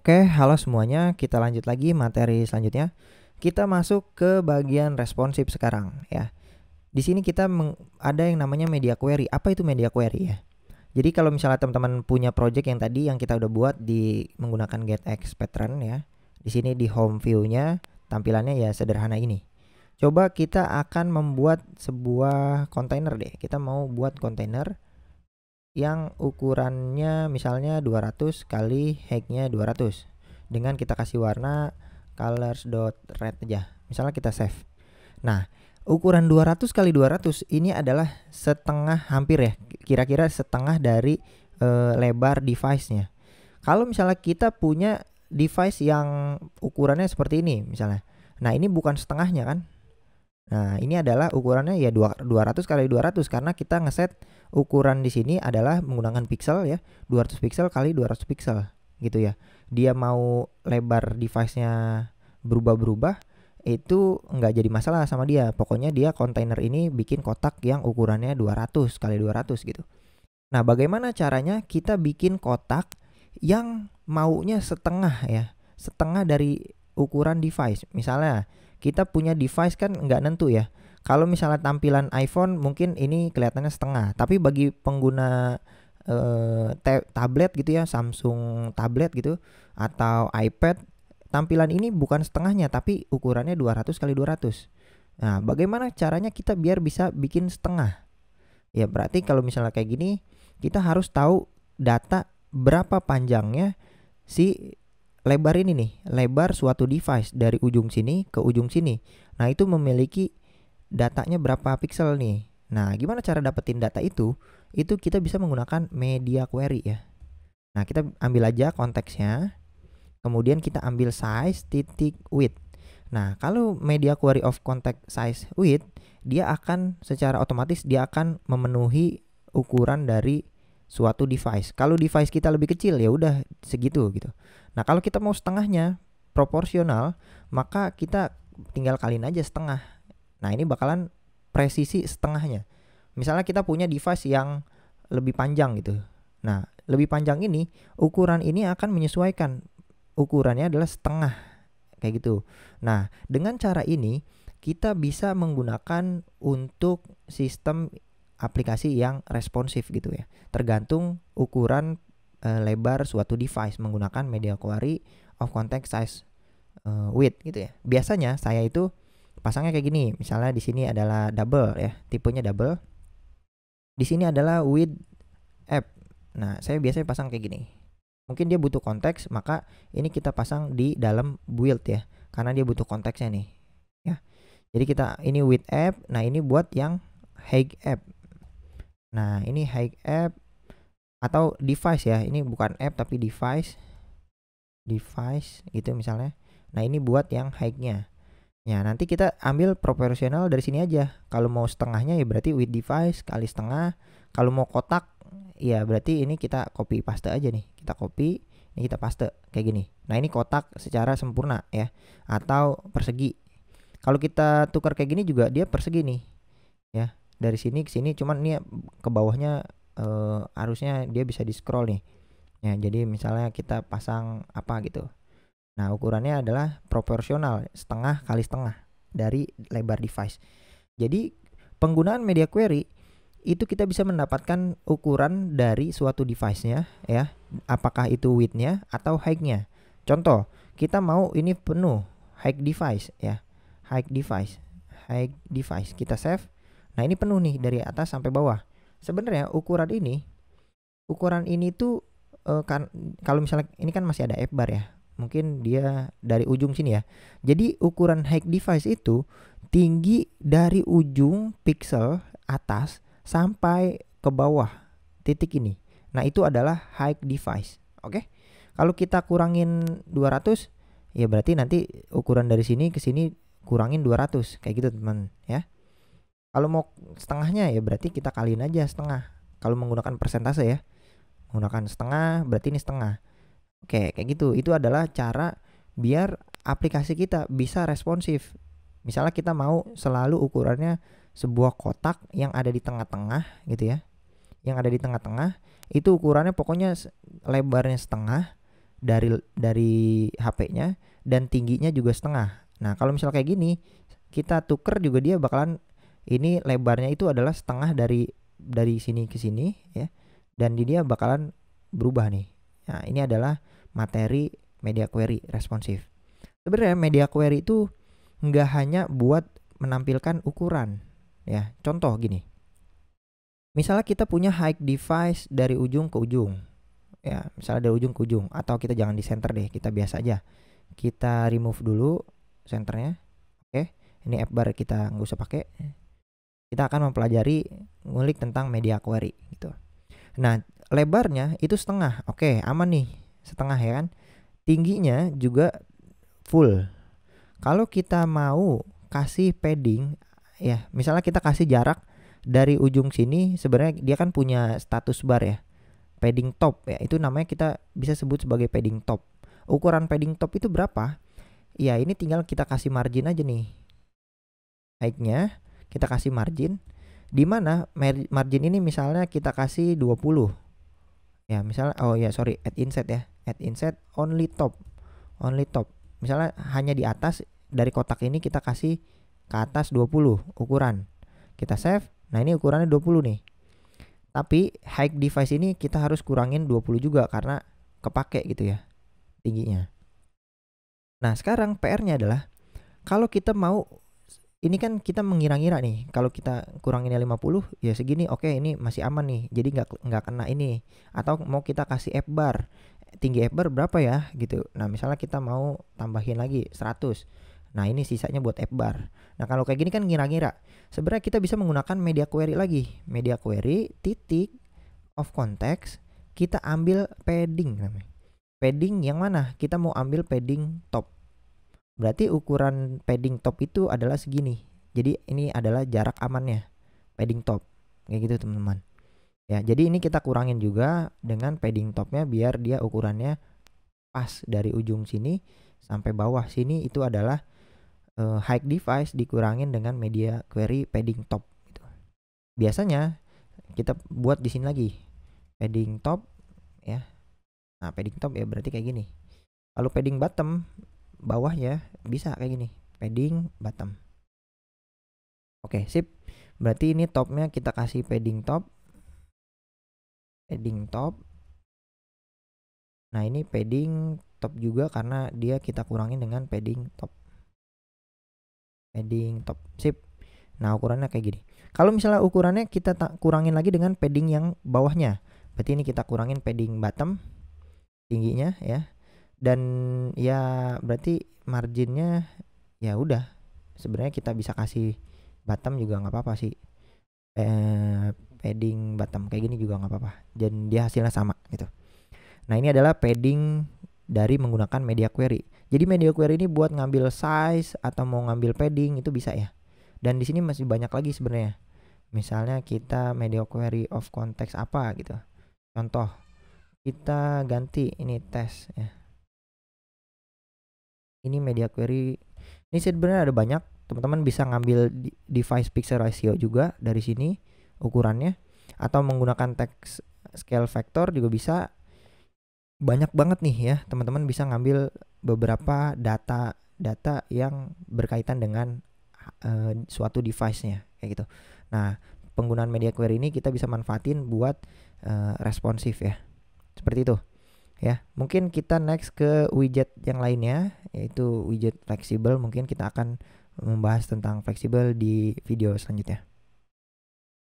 Oke, halo semuanya. Kita lanjut lagi materi selanjutnya. Kita masuk ke bagian responsif sekarang ya. Di sini kita ada yang namanya media query. Apa itu media query ya? Jadi kalau misalnya teman-teman punya project yang tadi yang kita udah buat di menggunakan GetX pattern ya. Di sini di home view-nya tampilannya ya sederhana ini. Coba kita akan membuat sebuah kontainer deh. Kita mau buat kontainer yang ukurannya misalnya 200 kali height-nya 200 dengan kita kasih warna colors.red aja. Misalnya kita save. Nah, ukuran 200 kali 200 ini adalah setengah, hampir ya, kira-kira setengah dari lebar device-nya. Kalau misalnya kita punya device yang ukurannya seperti ini misalnya. Nah, ini bukan setengahnya kan? Nah, ini adalah ukurannya ya 200 kali 200 karena kita ngeset ukuran di sini adalah menggunakan pixel ya, 200 pixel kali 200 pixel gitu ya. Dia mau lebar device-nya berubah-berubah itu nggak jadi masalah sama dia. Pokoknya dia kontainer ini bikin kotak yang ukurannya 200 kali 200 gitu. Nah, bagaimana caranya kita bikin kotak yang maunya setengah ya, setengah dari ukuran device. Misalnya kita punya device kan nggak nentu ya. Kalau misalnya tampilan iPhone mungkin ini kelihatannya setengah, tapi bagi pengguna tablet gitu ya, Samsung tablet gitu atau iPad, tampilan ini bukan setengahnya tapi ukurannya 200 kali 200. Nah, bagaimana caranya kita biar bisa bikin setengah? Ya berarti kalau misalnya kayak gini, kita harus tahu data berapa panjangnya si lebar ini nih, lebar suatu device dari ujung sini ke ujung sini. Nah, itu memiliki datanya berapa pixel nih. Nah, gimana cara dapetin data itu? Itu kita bisa menggunakan media query ya. Nah, kita ambil aja konteksnya. Kemudian kita ambil size titik width. Nah, kalau media query of context size width, dia akan secara otomatis dia akan memenuhi ukuran dari suatu device. Kalau device kita lebih kecil ya udah segitu gitu. Nah, kalau kita mau setengahnya proporsional, maka kita tinggal kaliin aja setengah. Nah, ini bakalan presisi setengahnya. Misalnya kita punya device yang lebih panjang gitu. Nah, lebih panjang ini, ukuran ini akan menyesuaikan. Ukurannya adalah setengah kayak gitu. Nah, dengan cara ini kita bisa menggunakan untuk sistem aplikasi yang responsif gitu ya. Tergantung ukuran lebar suatu device menggunakan media query of context size width gitu ya. Biasanya saya itu pasangnya kayak gini. Misalnya di sini adalah double ya, tipenya double. Di sini adalah width app. Nah, saya biasanya pasang kayak gini. Mungkin dia butuh konteks, maka ini kita pasang di dalam build ya, karena dia butuh konteksnya nih ya. Jadi kita ini width app. Nah, ini buat yang height app. Nah, ini height app atau device ya. Ini bukan app tapi device gitu misalnya. Nah, ini buat yang height-nya. Ya, nanti kita ambil proporsional dari sini aja. Kalau mau setengahnya ya berarti width device kali setengah. Kalau mau kotak ya berarti ini kita copy paste aja nih. Kita copy, ini kita paste kayak gini. Nah, ini kotak secara sempurna ya, atau persegi. Kalau kita tukar kayak gini juga dia persegi nih ya, dari sini ke sini, cuman ini ke bawahnya harusnya dia bisa di scroll nih ya. Jadi misalnya kita pasang apa gitu. Nah, ukurannya adalah proporsional, setengah kali setengah dari lebar device. Jadi penggunaan media query itu kita bisa mendapatkan ukuran dari suatu device-nya ya, apakah itu width-nya atau height-nya. Contoh, kita mau ini penuh height device ya, height device kita save. Nah, ini penuh nih dari atas sampai bawah. Sebenarnya ukuran ini tuh kan kalau misalnya ini kan masih ada F bar ya, mungkin dia dari ujung sini ya. Jadi ukuran height device itu tinggi dari ujung pixel atas sampai ke bawah titik ini. Nah, itu adalah height device. Oke. Kalau kita kurangin 200 ya berarti nanti ukuran dari sini ke sini kurangin 200 kayak gitu teman ya. Kalau mau setengahnya ya berarti kita kaliin aja setengah. Kalau menggunakan persentase ya, menggunakan setengah berarti ini setengah. Oke, kayak gitu. Itu adalah cara biar aplikasi kita bisa responsif. Misalnya kita mau selalu ukurannya sebuah kotak yang ada di tengah-tengah gitu ya. Yang ada di tengah-tengah itu ukurannya pokoknya lebarnya setengah dari HP-nya dan tingginya juga setengah. Nah, kalau misal kayak gini, kita tuker juga dia bakalan ini lebarnya itu adalah setengah dari sini ke sini ya. Dan dia bakalan berubah nih. Nah, ini adalah materi media query responsif. Sebenarnya media query itu nggak hanya buat menampilkan ukuran ya. Contoh gini. Misalnya kita punya hike device dari ujung ke ujung. Ya, misalnya dari ujung ke ujung, atau kita jangan di center deh, kita biasa aja. Kita remove dulu centernya. Oke. Ini app bar kita nggak usah pakai. Kita akan mempelajari ngulik tentang media query gitu. Nah, lebarnya itu setengah. Oke, aman nih. Setengah ya kan. Tingginya juga full. Kalau kita mau kasih padding ya, misalnya kita kasih jarak dari ujung sini, sebenarnya dia kan punya status bar ya. Padding top ya, itu namanya kita bisa sebut sebagai padding top. Ukuran padding top itu berapa? Ya, ini tinggal kita kasih margin aja nih. Height-nya kita kasih margin. Di mana margin ini misalnya kita kasih 20. Ya, misalnya add inset ya. Add inset only top. Only top. Misalnya hanya di atas dari kotak ini kita kasih ke atas 20 ukuran. Kita save. Nah, ini ukurannya 20 nih. Tapi height device ini kita harus kurangin 20 juga karena kepake gitu ya tingginya. Nah, sekarang PR-nya adalah kalau kita mau, ini kan kita mengira-ngira nih, kalau kita kuranginnya 50 ya segini, oke, ini masih aman nih, jadi nggak kena ini. Atau mau kita kasih F bar, tinggi F bar berapa ya gitu. Nah, misalnya kita mau tambahin lagi 100. Nah, ini sisanya buat F bar. Nah, kalau kayak gini kan ngira-ngira. Sebenarnya kita bisa menggunakan media query lagi. Media query titik of context, kita ambil padding namanya. Padding yang mana? Kita mau ambil padding top. Berarti ukuran padding top itu adalah segini. Jadi ini adalah jarak amannya padding top. Kayak gitu, teman-teman. Ya, jadi ini kita kurangin juga dengan padding topnya biar dia ukurannya pas dari ujung sini sampai bawah sini. Itu adalah hike device dikurangin dengan media query padding top gitu. Biasanya kita buat di sini lagi padding top ya. Nah, padding top ya berarti kayak gini. Kalau padding bottom bawahnya bisa kayak gini, padding bottom. Oke, sip. Berarti ini topnya kita kasih padding top. Padding top. Nah, ini padding top juga karena dia kita kurangin dengan padding top. Padding top, sip. Nah, ukurannya kayak gini. Kalau misalnya ukurannya kita kurangin lagi dengan padding yang bawahnya, berarti ini kita kurangin padding bottom tingginya ya. Dan ya berarti marginnya ya udah, sebenarnya kita bisa kasih bottom juga nggak apa-apa sih. Padding bottom kayak gini juga nggak apa-apa, dan dia hasilnya sama gitu. Nah, ini adalah padding dari menggunakan media query. Jadi media query ini buat ngambil size atau mau ngambil padding itu bisa ya. Dan di sini masih banyak lagi sebenarnya. Misalnya kita media query of context apa gitu. Contoh, kita ganti ini tes ya. Ini media query. Ini sebenarnya ada banyak. Teman-teman bisa ngambil device pixel ratio juga dari sini ukurannya, atau menggunakan text scale factor juga bisa. Banyak banget nih ya, teman-teman bisa ngambil beberapa data yang berkaitan dengan suatu device-nya kayak gitu. Nah, penggunaan media query ini kita bisa manfaatin buat responsif ya. Seperti itu. Ya, mungkin kita next ke widget yang lainnya, yaitu widget fleksibel. Mungkin kita akan membahas tentang fleksibel di video selanjutnya.